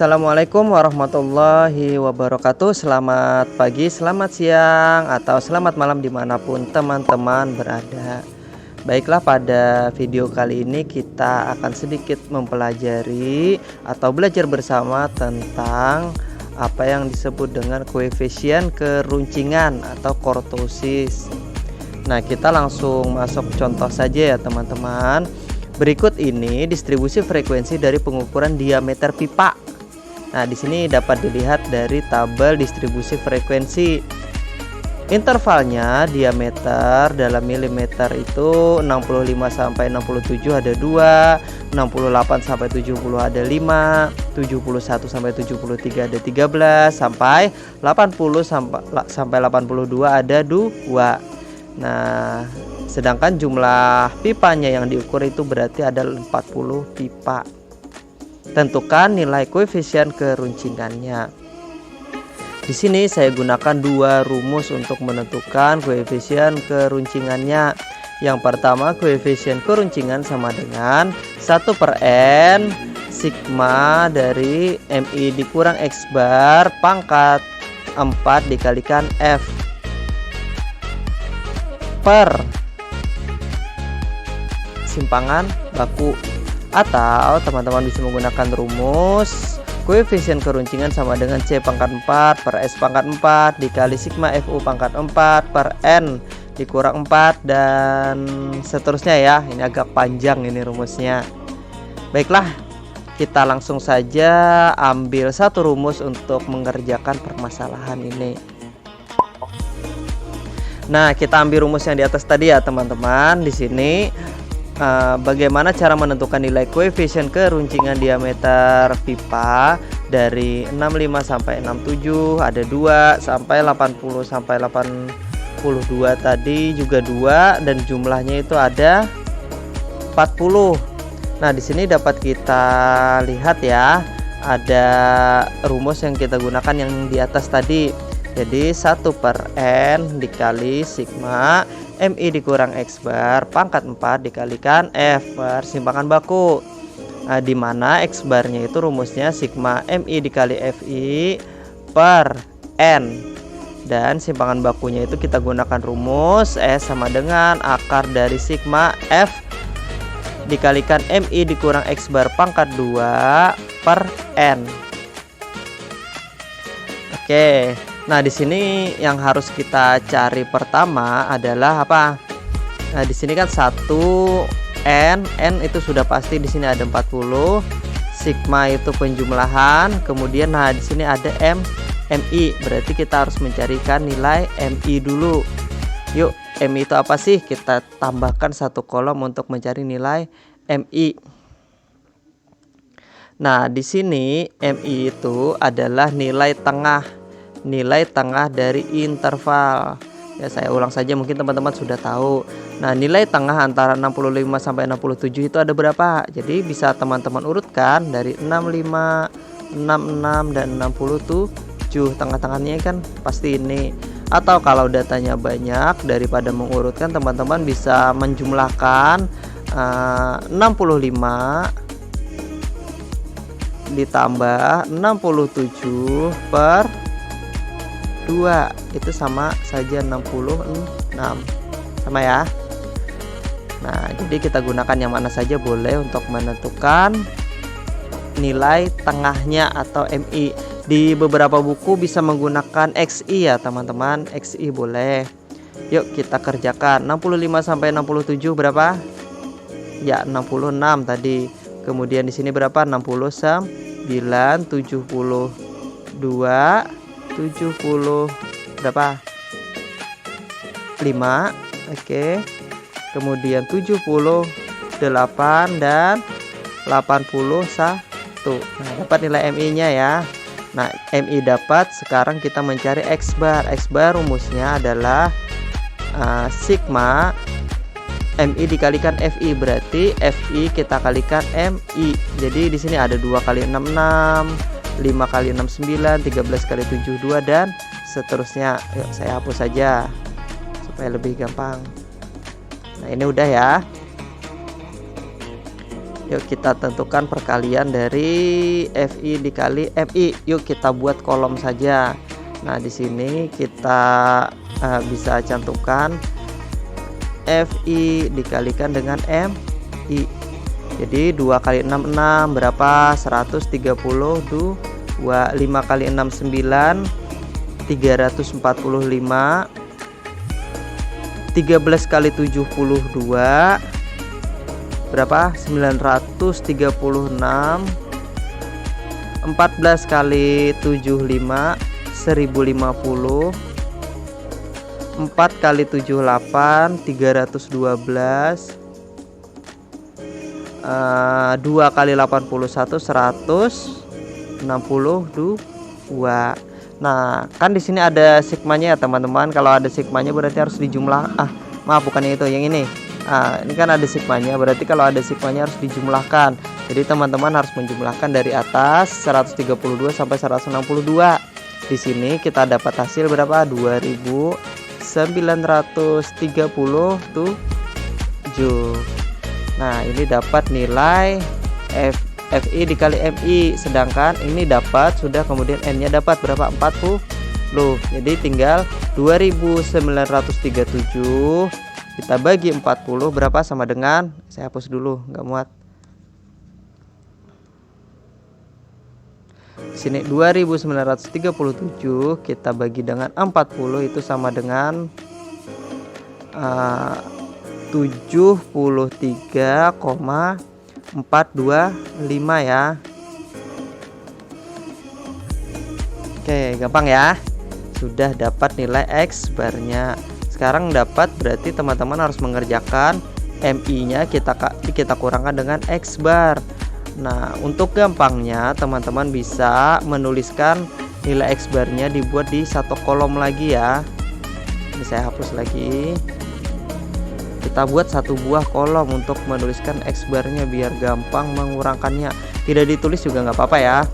Assalamualaikum warahmatullahi wabarakatuh. Selamat pagi, selamat siang, atau selamat malam dimanapun teman-teman berada. Baiklah, pada video kali ini kita akan sedikit mempelajari atau belajar bersama tentang apa yang disebut dengan koefisien keruncingan atau kurtosis. Nah, kita langsung masuk contoh saja ya teman-teman. Berikut ini distribusi frekuensi dari pengukuran diameter pipa. Nah, di sini dapat dilihat dari tabel distribusi frekuensi. Intervalnya diameter dalam milimeter itu 65 sampai 67 ada 2, 68 sampai 70 ada 5, 71 sampai 73 ada 13, sampai 80 sampai 82 ada 2. Nah, sedangkan jumlah pipanya yang diukur itu berarti ada 40 pipa. Tentukan nilai koefisien keruncingannya. Di sini saya gunakan dua rumus untuk menentukan koefisien keruncingannya. Yang pertama, koefisien keruncingan sama dengan 1/n sigma dari MI dikurang X bar pangkat 4 dikalikan F per simpangan baku, atau teman-teman bisa menggunakan rumus koefisien keruncingan sama dengan C pangkat 4 per S pangkat 4 dikali sigma FU pangkat 4 per N dikurang 4 dan seterusnya ya. Ini agak panjang ini rumusnya. Baiklah, kita langsung saja ambil satu rumus untuk mengerjakan permasalahan ini. Nah, kita ambil rumus yang di atas tadi ya teman-teman. Di sini bagaimana cara menentukan nilai koefisien keruncingan diameter pipa dari 65 sampai 67 ada 2, sampai 80 sampai 82 tadi juga 2, dan jumlahnya itu ada 40. Nah, di sini dapat kita lihat ya, ada rumus yang kita gunakan yang di atas tadi. Jadi 1/n dikali sigma MI dikurang X bar pangkat 4 dikalikan F per simpangan baku. Nah, di mana X barnya itu rumusnya sigma MI dikali FI per N, dan simpangan bakunya itu kita gunakan rumus S sama dengan akar dari sigma F dikalikan MI dikurang X bar pangkat 2 per N. Oke. Nah, di sini yang harus kita cari pertama adalah apa? Nah, di sini kan 1 n itu sudah pasti, di sini ada 40. Sigma itu penjumlahan, kemudian nah di sini ada MI. Berarti kita harus mencarikan nilai MI dulu. Yuk, MI itu apa sih? Kita tambahkan satu kolom untuk mencari nilai MI. Nah, di sini MI itu adalah nilai tengah dari interval. Ya, saya ulang saja, mungkin teman-teman sudah tahu. Nah, nilai tengah antara 65 sampai 67 itu ada berapa? Jadi bisa teman-teman urutkan dari 65, 66 dan 67. Tengah-tengahnya kan pasti ini. Atau kalau datanya banyak, daripada mengurutkan, teman-teman bisa menjumlahkan 65 ditambah 67 per 2 itu sama saja 66, sama ya. Nah, jadi kita gunakan yang mana saja boleh untuk menentukan nilai tengahnya atau MI. Di beberapa buku bisa menggunakan XI ya teman-teman, XI boleh. Yuk kita kerjakan. 65 sampai 67 berapa? Ya, 66 tadi. Kemudian di sini berapa? 69, 72, 70 berapa? 5. Oke. Kemudian 78 dan 81. Nah, dapat nilai MI-nya ya. Nah, MI dapat. Sekarang kita mencari X bar. X bar rumusnya adalah sigma MI dikalikan FI, berarti FI kita kalikan MI. Jadi di sini ada 2 kali 66, 5 kali 69, 13 kali 72 dan seterusnya. Yuk saya hapus saja supaya lebih gampang. Nah, ini udah ya. Yuk kita tentukan perkalian dari FI dikali MI. Yuk kita buat kolom saja. Nah, di sini kita bisa cantumkan FI dikalikan dengan MI. Jadi 2 kali 6 6 berapa? 132. 5 kali 6 9, 345. 13 kali 72 berapa? 936. 14 kali 75 1050. 4 kali 78 312. 2 kali 81 162. Nah, kan di sini ada sigmanya ya teman-teman. Kalau ada sigmanya berarti harus dijumlah. Maaf, bukan itu, yang ini. Ini kan ada sigmanya, berarti kalau ada sigmanya harus dijumlahkan. Jadi teman-teman harus menjumlahkan dari atas 132 sampai 162. Di sini kita dapat hasil berapa? 2937. Nah, ini dapat nilai FI dikali MI, sedangkan ini dapat sudah, kemudian N-nya dapat berapa? 40. Jadi tinggal 2937 kita bagi 40 berapa? Sama dengan, saya hapus dulu, nggak muat. Sini 2937 kita bagi dengan 40 itu sama dengan 73,425 ya. Oke, gampang ya. Sudah dapat nilai X barnya. Sekarang dapat, berarti teman-teman harus mengerjakan MI-nya kita kurangkan dengan X bar. Nah, untuk gampangnya teman-teman bisa menuliskan nilai X barnya dibuat di satu kolom lagi ya. Ini saya hapus lagi. Kita buat satu buah kolom untuk menuliskan X barnya biar gampang mengurangkannya. Tidak ditulis juga nggak apa-apa ya.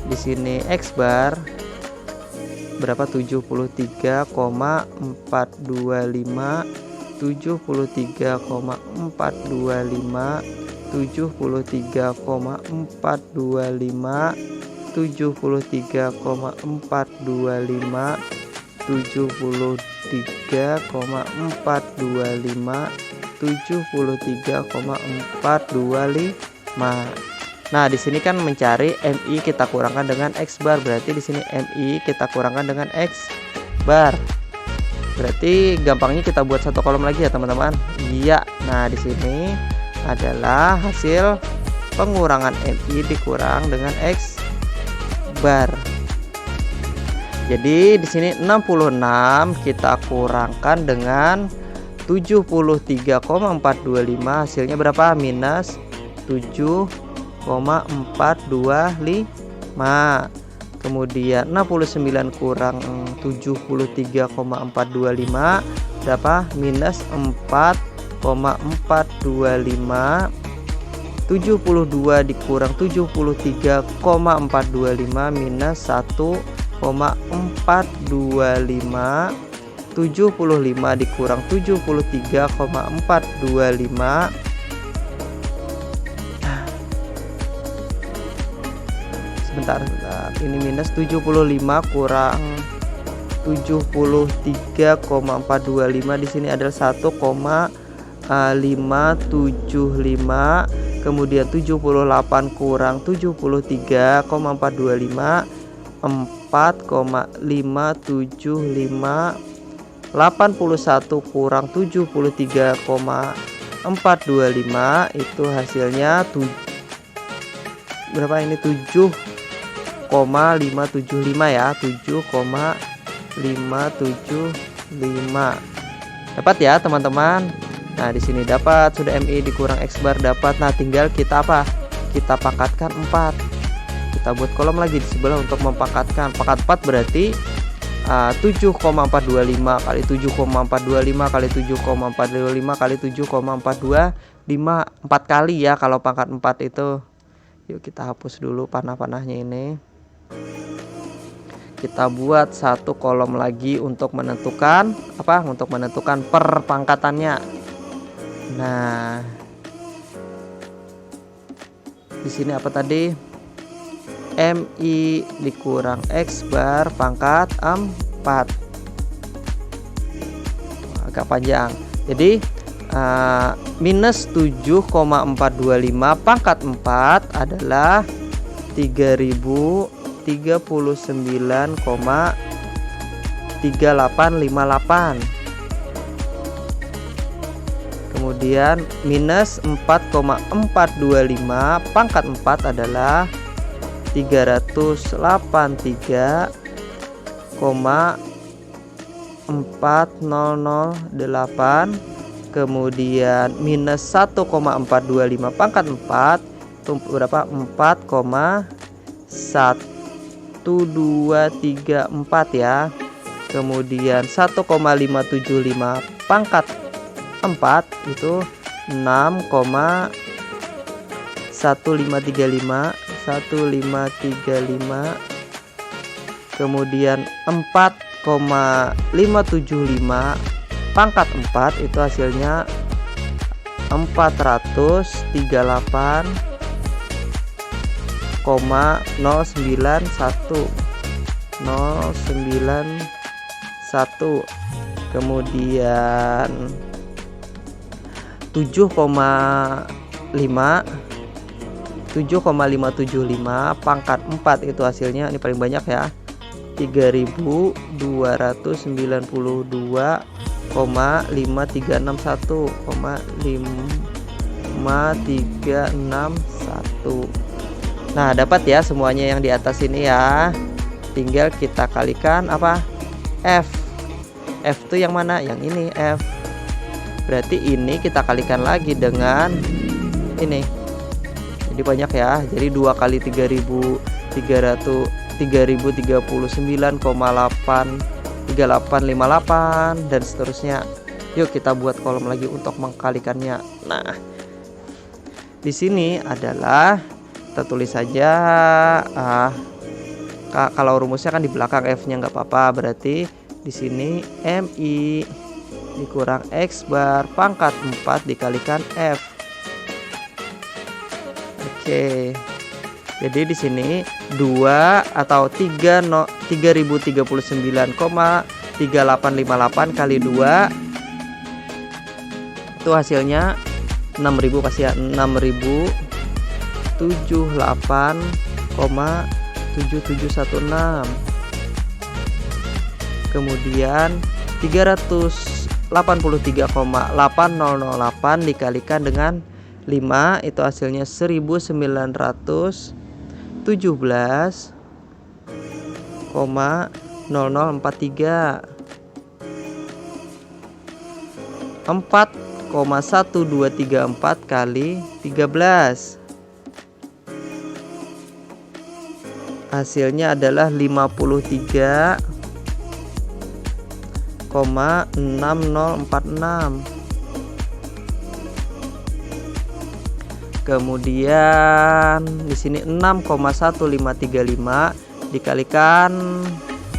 Di sini X bar berapa? 73,425 73,425 73,425 73,425 73,425 73,425. Nah, di sini kan mencari MI kita kurangkan dengan X bar, berarti di sini MI kita kurangkan dengan X bar. Berarti gampangnya kita buat satu kolom lagi ya, teman-teman. Iya. Nah, di sini adalah hasil pengurangan MI dikurang dengan X bar. Jadi di sini 66 kita kurangkan dengan 73,425, hasilnya berapa? Minus 7,425. Kemudian 69 kurang 73,425 berapa? Minus 4,425. 72 dikurang 73,425 minus 1,425. 75 dikurang 73,425. Sebentar, ini minus 75 kurang 73,425, di sini adalah 1,575. Kemudian 78 kurang 73,425 4,575. 81 kurang 73,425 itu hasilnya berapa? Ini 7,575 ya, 7,575. Dapat ya teman-teman. Nah, di sini dapat sudah MI dikurang X bar dapat. Nah, tinggal kita apa? Kita pakatkan 4. Kita buat kolom lagi di sebelah untuk mempakatkan. Pakat 4 berarti 7,425 kali 7,425 kali 7,425 kali 7,425, 4 kali ya kalau pangkat 4 itu. Yuk kita hapus dulu panah-panahnya ini. Kita buat satu kolom lagi untuk menentukan apa? Untuk menentukan per pangkatannya. Nah, Di sini apa tadi? MI dikurang X bar pangkat 4. Agak panjang. Jadi minus 7,425 pangkat 4 adalah 3039,3858. Kemudian minus 4,425 pangkat 4 adalah 308,4008. Kemudian minus 1,425 pangkat 4 itu berapa? 4,1234 ya. Kemudian 1,575 pangkat 4 itu 6,1535. Kemudian 4,575 pangkat 4 itu hasilnya 400,091. Kemudian 7,575 pangkat 4 itu hasilnya, ini paling banyak ya, 3.209,5361,5361. Nah, dapat ya semuanya yang di atas ini ya. Tinggal kita kalikan apa? F. F itu yang mana? Yang ini F. Berarti ini kita kalikan lagi dengan ini. Jadi banyak ya. Jadi 2 kali 3039,3858 dan seterusnya. Yuk kita buat kolom lagi untuk mengkalikannya. Nah, di sini adalah kita tulis saja kalau rumusnya kan di belakang F-nya nggak apa-apa. Berarti di sini MI dikurang X bar pangkat 4 dikalikan F. Oke. Jadi di sini 2 atau 3039,3858 kali 2 itu hasilnya 6000 pasti ya, 6078,7716. Kemudian 383,8008 dikalikan dengan 5 itu hasilnya 1917,0043. 4,1234 kali 13 hasilnya adalah 53,6046. Kemudian di sini 6,1535 dikalikan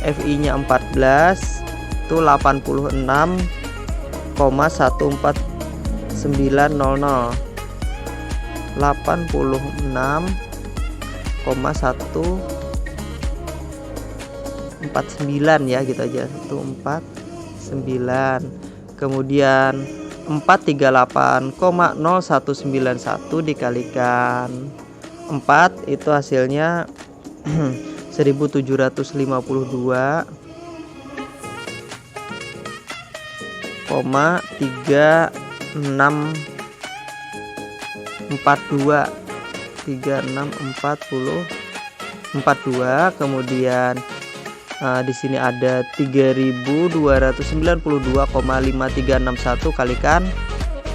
FI-nya 14 itu 86,14900. 86,149 ya, gitu aja, 149. Kemudian 438,0191 dikalikan 4 itu hasilnya 1752,3642 3642. Kemudian di sini ada 3292,5361 kalikan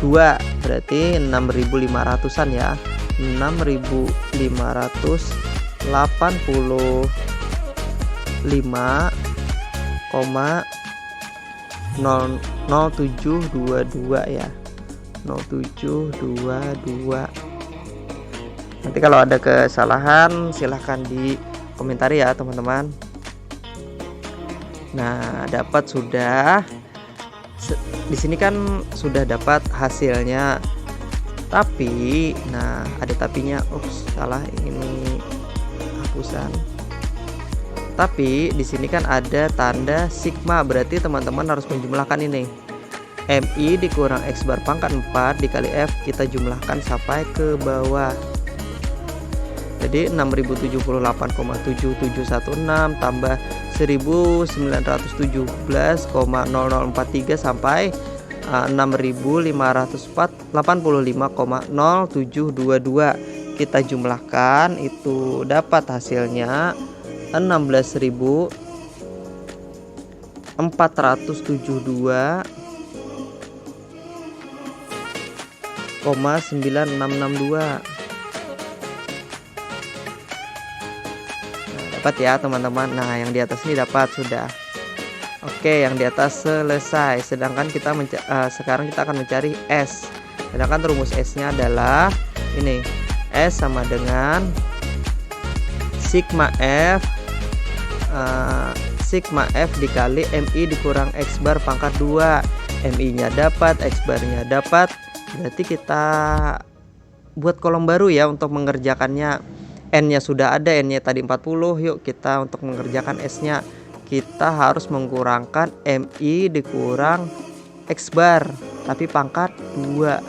2 berarti 6500-an ya. 6585,0722 ya. 0722. Nanti kalau ada kesalahan silahkan di komentari ya teman-teman. Nah, dapat sudah. Di sini kan sudah dapat hasilnya Tapi, nah ada tapinya, ups salah, ini hapusan. Tapi di sini kan ada tanda sigma, berarti teman-teman harus menjumlahkan ini. MI dikurang X bar pangkat 4 dikali F, kita jumlahkan sampai ke bawah. Jadi 6078,7716 tambah 1917,0043 sampai 6585,0722. Kita jumlahkan, itu dapat hasilnya 16.472,9662. Nah, dapat ya teman-teman. Nah, yang di atas ini dapat sudah. Oke, yang di atas selesai. Sedangkan kita sekarang kita akan mencari S. Sedangkan rumus S-nya adalah ini. S sama dengan sigma F dikali MI dikurang X bar pangkat 2. MI-nya dapat, X bar-nya dapat. Berarti kita buat kolom baru ya untuk mengerjakannya. N-nya sudah ada, N-nya tadi 40. Yuk kita untuk mengerjakan S-nya, kita harus mengkurangkan MI dikurang X bar tapi pangkat 2.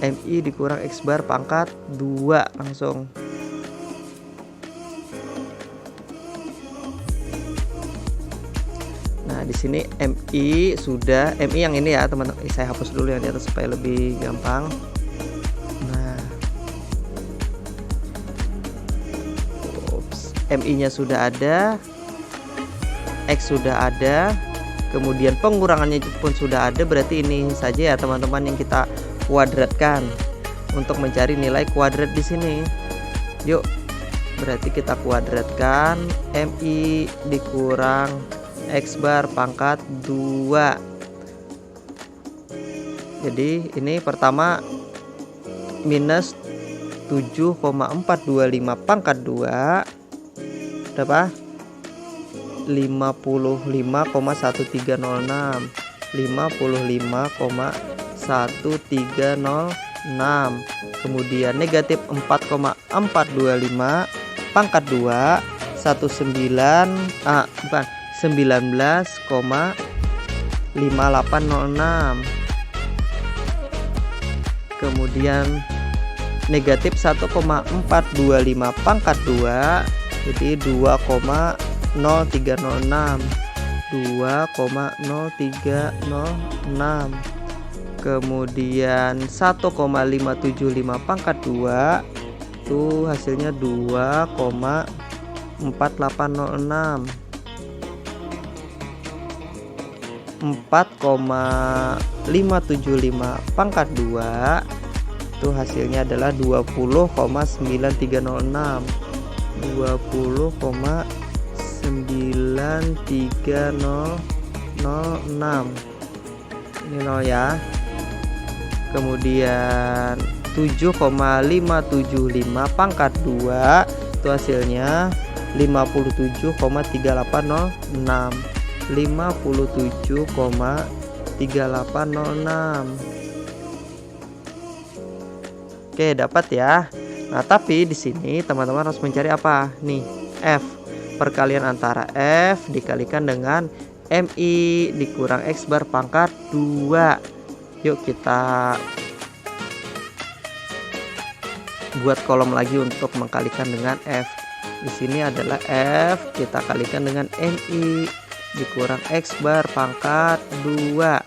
MI dikurang X bar pangkat 2 langsung. Nah, di sini MI sudah, MI yang ini ya teman-teman. Saya hapus dulu yang di atas supaya lebih gampang. Nah, MI-nya sudah ada, X sudah ada, kemudian pengurangannya pun sudah ada. Berarti ini saja ya teman-teman yang kita kuadratkan untuk mencari nilai kuadrat di sini. Yuk, berarti kita kuadratkan MI dikurang X bar pangkat 2. Jadi ini pertama minus 7,425 pangkat 2 berapa? 55,1306. 55,1306. Kemudian negatif 4,425 pangkat 2 19,5806. Kemudian negatif 1,425 pangkat 2 jadi 2,0306. 2,0306. Kemudian 1,575 pangkat 2 itu hasilnya 2,4806. 4,575 pangkat 2 itu hasilnya adalah 20,9306. 20,9306. Ini 0 ya. Kemudian 7,575 pangkat 2 itu hasilnya 57,3806. 57,3806. Oke, dapat ya. Nah, tapi di sini teman-teman harus mencari apa? Nih, F. Perkalian antara F dikalikan dengan MI dikurang X bar pangkat 2. Yuk kita buat kolom lagi untuk mengkalikan dengan F. Di sini adalah F kita kalikan dengan MI dikurang X bar pangkat 2.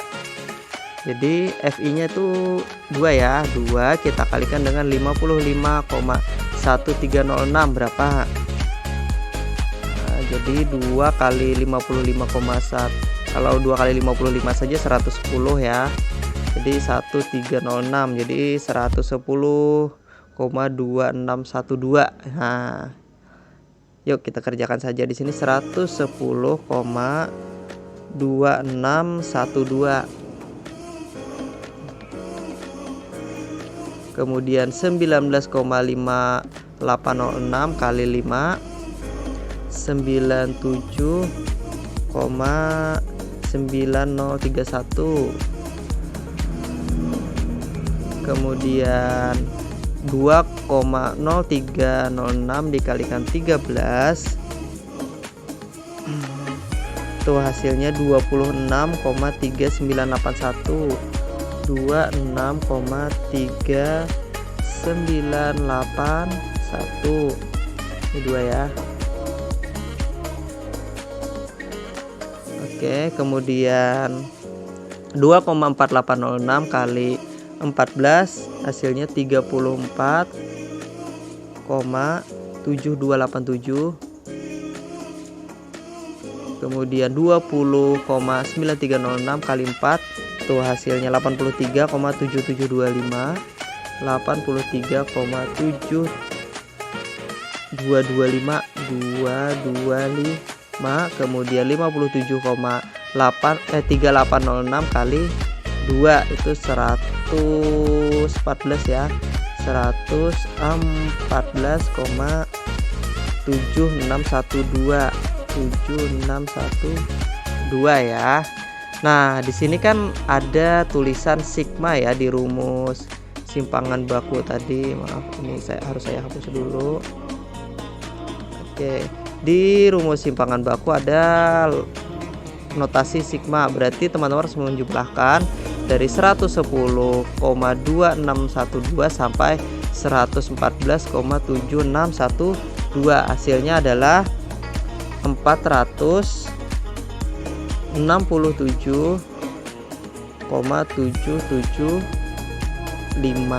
Jadi FI-nya itu 2 ya. 2 kita kalikan dengan 55,1306 berapa? Nah, jadi 2 kali 55,1. Kalau 2 kali 55 saja 110 ya. Jadi 1306. Jadi 110,2612. Nah, yuk kita kerjakan saja di sini 110,2612. Kemudian 19,5806 kali 5 97,9031. kemudian 2,0306 dikalikan 13 tuh hasilnya 26,3981. 26,3981 ini 2 ya. Oke, kemudian 2,4806 kali 14 hasilnya 34,7287. Kemudian 20,9306 kali 4 tuh hasilnya 83,7725. 83,7225 kemudian 38006 kali 2 itu 114 ya. 114,7612 ya. Nah, di sini kan ada tulisan sigma ya di rumus simpangan baku tadi. Maaf, ini harus saya hapus dulu. Oke, di rumus simpangan baku ada notasi sigma, berarti teman-teman harus menjumlahkan dari 110,2612 sampai 114,7612. Hasilnya adalah 467,775.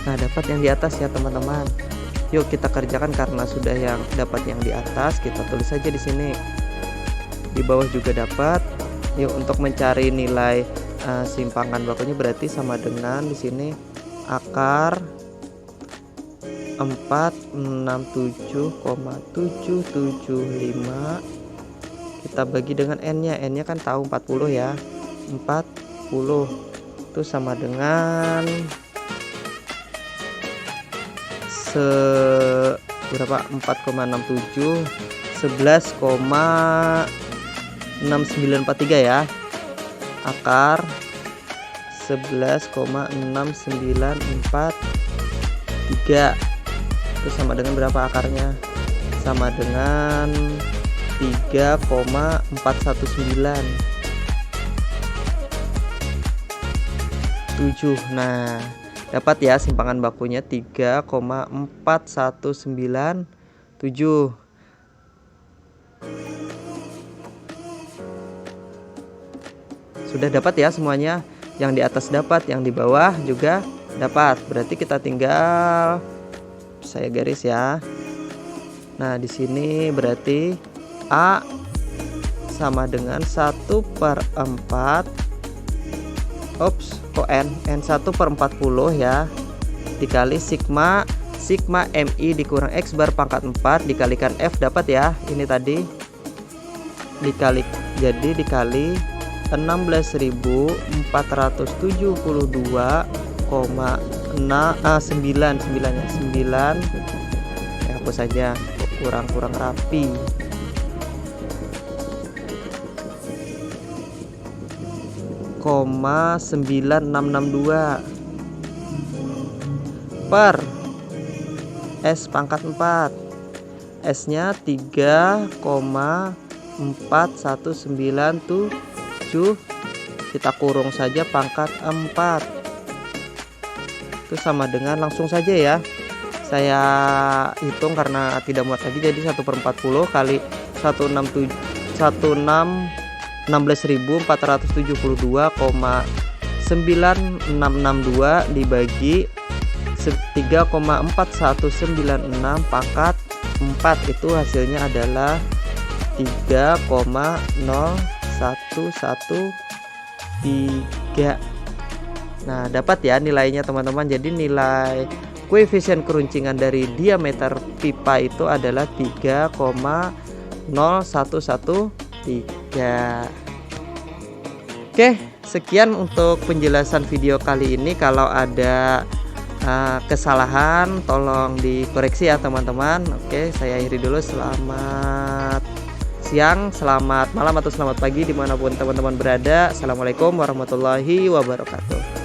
Nah, dapat yang di atas ya teman-teman. Yuk kita kerjakan, karena sudah yang dapat yang di atas, kita tulis saja di sini. Di bawah juga dapat. Yuk, untuk mencari nilai simpangan bakunya berarti sama dengan di sini akar 467,775 kita bagi dengan n-nya kan tahu 40 ya. 40 itu sama dengan berapa? 4,67 11,6943 ya. Akar 11,6943 itu sama dengan berapa akarnya? Sama dengan 3,419. Nah, dapat ya simpangan bakunya 3,4197. Sudah dapat ya semuanya. Yang di atas dapat, yang di bawah juga dapat. Berarti kita tinggal saya garis ya. Nah, di sini berarti A sama dengan 1/4. Kok N 1/40 ya, dikali sigma MI dikurang X bar pangkat 4 dikalikan F dapat ya. Ini tadi dikali 16.472,9 ya, hapus saja, kurang rapi. Koma 9662 per S pangkat 4, S nya 3,4197, kita kurung saja pangkat 4 itu sama dengan, langsung saja ya saya hitung karena tidak muat lagi, jadi 1/40 kali 16.472,9662 dibagi 3,4196 pangkat 4 itu hasilnya adalah 3,0113. Nah, dapat ya nilainya teman-teman. Jadi nilai koefisien keruncingan dari diameter pipa itu adalah 3,0113. Oke, sekian untuk penjelasan video kali ini. Kalau ada kesalahan tolong dikoreksi ya teman-teman. Oke, saya akhiri dulu. Selamat siang, selamat malam, atau selamat pagi dimanapun teman-teman berada. Assalamualaikum warahmatullahi wabarakatuh.